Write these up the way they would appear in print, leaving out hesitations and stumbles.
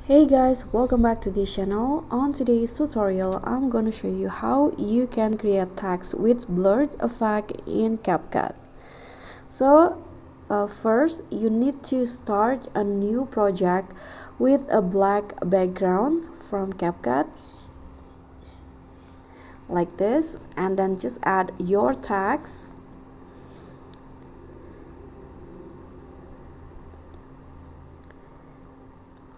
Hey guys, welcome back to this channel. On today's tutorial, I'm gonna show you how you can create text with blurred effect in CapCut. So first you need to start a new project with a black background from CapCut like this, and then just add your text.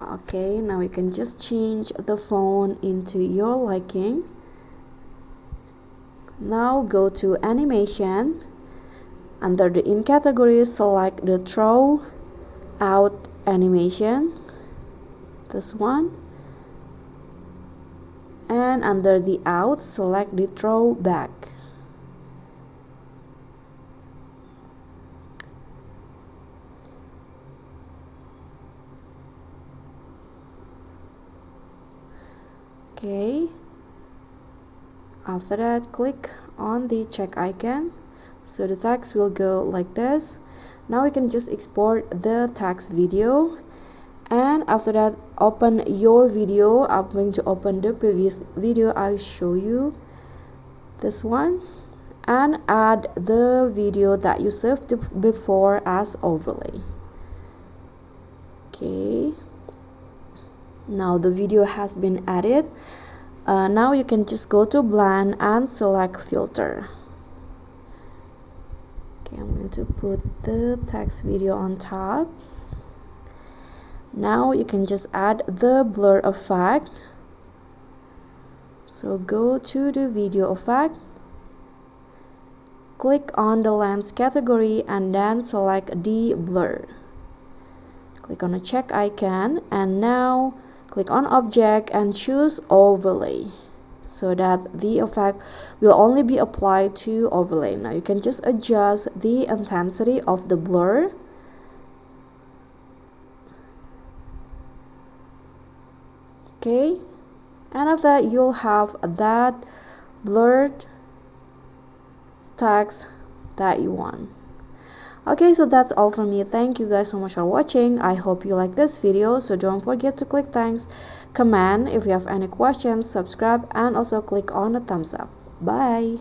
Okay, now you can just change the font into your liking. Now go to animation. Under the in category, select the throw out animation, this one, and under the out, select the throw back. Okay, after that click on the check icon, so the text will go like this. Now you can just export the text video, and after that open your video. I'm going to open the previous video I show you, this one, and add the video that you saved before as overlay. Okay, now the video has been added. Now you can just go to blend and select filter. Okay, I'm going to put the text video on top. Now you can just add the blur effect. So go to the video effect, click on the lens category, and then select the blur. Click on the check icon, and now click on object and choose overlay, so that the effect will only be applied to overlay. Now you can just adjust the intensity of the blur. Okay, and after that you'll have that blurred text that you want. Okay, so that's all from me. Thank you guys so much for watching. I hope you like this video, so don't forget to click thanks, comment if you have any questions, subscribe, and also click on the thumbs up. Bye.